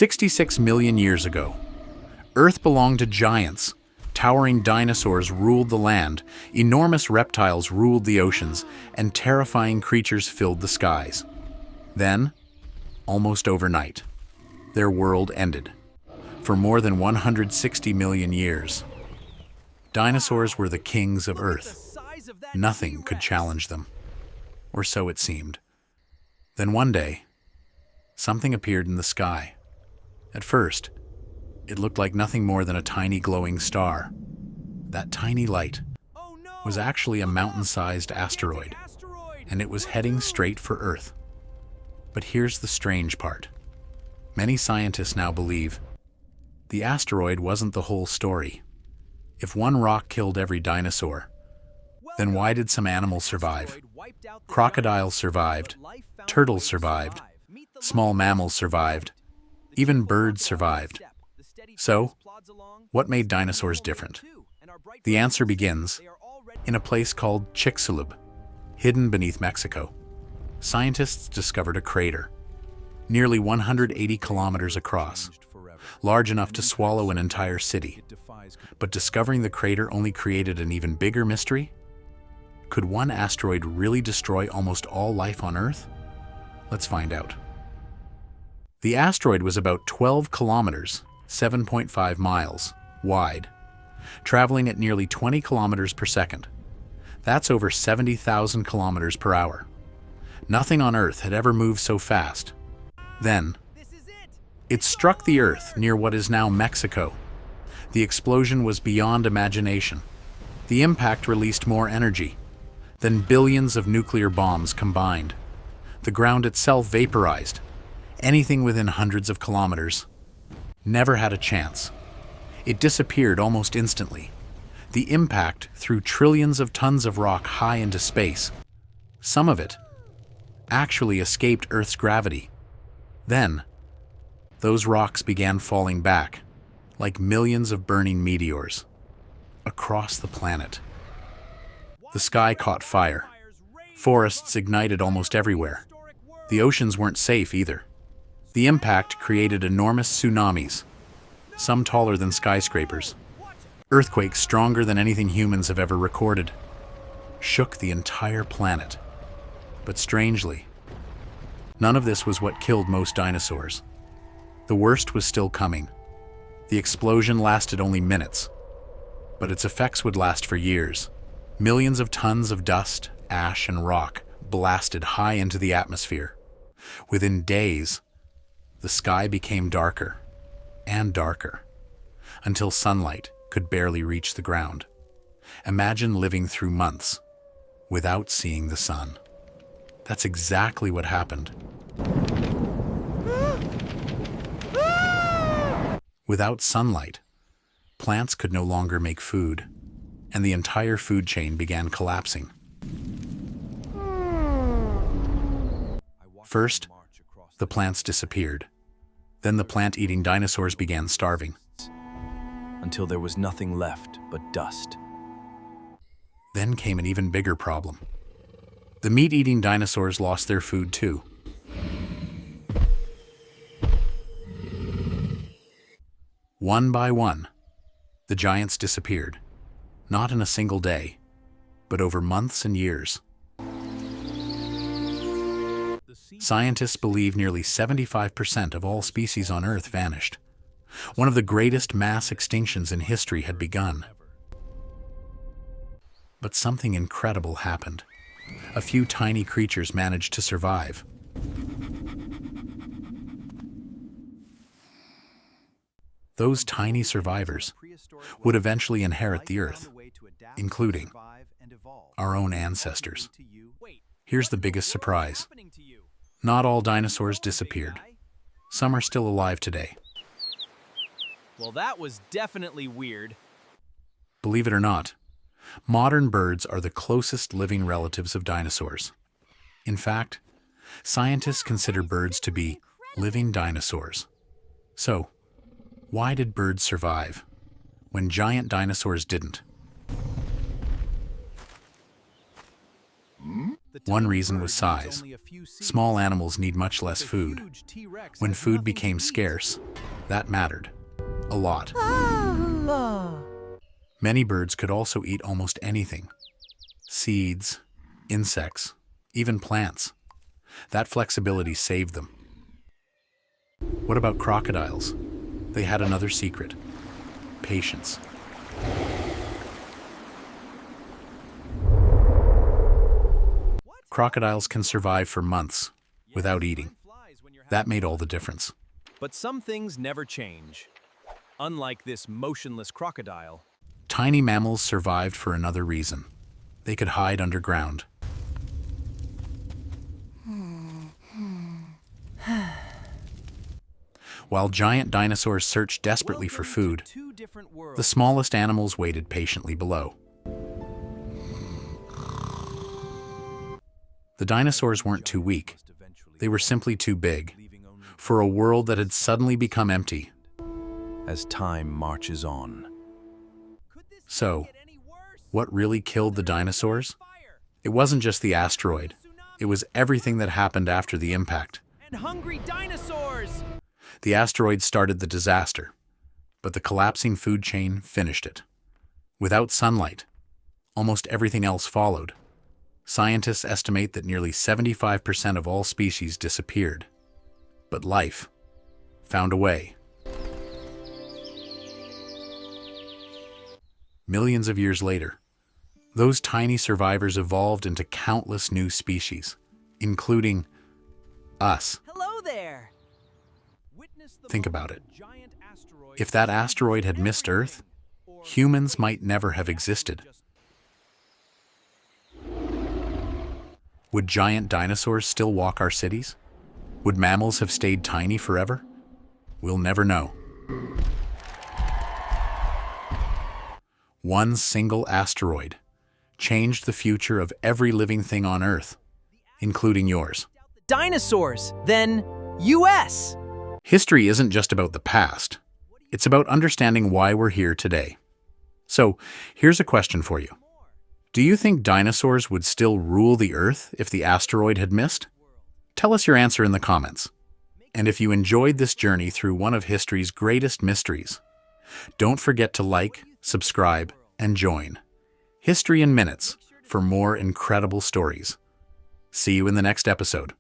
66 million years ago, Earth belonged to giants. Towering dinosaurs ruled the land, enormous reptiles ruled the oceans, and terrifying creatures filled the skies. Then, almost overnight, their world ended. For more than 160 million years, dinosaurs were the kings of Earth. Nothing could challenge them, or so it seemed. Then one day, something appeared in the sky. At first, it looked like nothing more than a tiny glowing star. That tiny light was actually a mountain-sized asteroid, and it was heading straight for Earth. But here's the strange part. Many scientists now believe the asteroid wasn't the whole story. If one rock killed every dinosaur, then why did some animals survive? Crocodiles survived, turtles survived, small mammals survived, even birds survived. So, what made dinosaurs different? The answer begins in a place called Chicxulub, hidden beneath Mexico. Scientists discovered a crater, nearly 180 kilometers across, large enough to swallow an entire city. But discovering the crater only created an even bigger mystery. Could one asteroid really destroy almost all life on Earth? Let's find out. The asteroid was about 12 kilometers, 7.5 miles, wide, traveling at nearly 20 kilometers per second. That's over 70,000 kilometers per hour. Nothing on Earth had ever moved so fast. Then, it struck the Earth near what is now Mexico. The explosion was beyond imagination. The impact released more energy than billions of nuclear bombs combined. The ground itself vaporized. Anything within hundreds of kilometers never had a chance. It disappeared almost instantly. The impact threw trillions of tons of rock high into space. Some of it actually escaped Earth's gravity. Then, those rocks began falling back, like millions of burning meteors, across the planet. The sky caught fire. Forests ignited almost everywhere. The oceans weren't safe either. The impact created enormous tsunamis, some taller than skyscrapers. Earthquakes stronger than anything humans have ever recorded, shook the entire planet. But strangely, none of this was what killed most dinosaurs. The worst was still coming. The explosion lasted only minutes, but its effects would last for years. Millions of tons of dust, ash, and rock blasted high into the atmosphere. Within days, the sky became darker and darker, until sunlight could barely reach the ground. Imagine living through months without seeing the sun. That's exactly what happened. Without sunlight, plants could no longer make food, and the entire food chain began collapsing. First, the plants disappeared. Then the plant-eating dinosaurs began starving. Until there was nothing left but dust. Then came an even bigger problem. The meat-eating dinosaurs lost their food too. One by one, the giants disappeared. Not in a single day, but over months and years. Scientists believe nearly 75% of all species on Earth vanished. One of the greatest mass extinctions in history had begun. But something incredible happened. A few tiny creatures managed to survive. Those tiny survivors would eventually inherit the Earth, including our own ancestors. Here's the biggest surprise. Not all dinosaurs disappeared. Some are still alive today. Well, that was definitely weird. Believe it or not, modern birds are the closest living relatives of dinosaurs. In fact, scientists consider birds to be living dinosaurs. So, why did birds survive when giant dinosaurs didn't? One reason was size. Small animals need much less food. When food became scarce, That mattered. A lot. Many birds could also eat almost anything. Seeds, insects, even plants. That flexibility saved them. What about crocodiles? They had another secret. Patience. Crocodiles can survive for months without eating. That made all the difference. But some things never change. Unlike this motionless crocodile. Tiny mammals survived for another reason. They could hide underground. While giant dinosaurs searched desperately for food, the smallest animals waited patiently below. The dinosaurs weren't too weak. They were simply too big for a world that had suddenly become empty. As time marches on. So, what really killed the dinosaurs? It wasn't just the asteroid. It was everything that happened after the impact. And hungry dinosaurs! The asteroid started the disaster, but the collapsing food chain finished it. Without sunlight, almost everything else followed. Scientists estimate that nearly 75% of all species disappeared. But life found a way. Millions of years later, those tiny survivors evolved into countless new species, including us. Hello there! Think about it. If that asteroid had missed Earth, humans might never have existed. Would giant dinosaurs still walk our cities? Would mammals have stayed tiny forever? We'll never know. One single asteroid changed the future of every living thing on Earth, including yours. Dinosaurs, then US! History isn't just about the past. It's about understanding why we're here today. So, here's a question for you. Do you think dinosaurs would still rule the Earth if the asteroid had missed? Tell us your answer in the comments. And if you enjoyed this journey through one of history's greatest mysteries, don't forget to like, subscribe, and join History in Minutes for more incredible stories. See you in the next episode.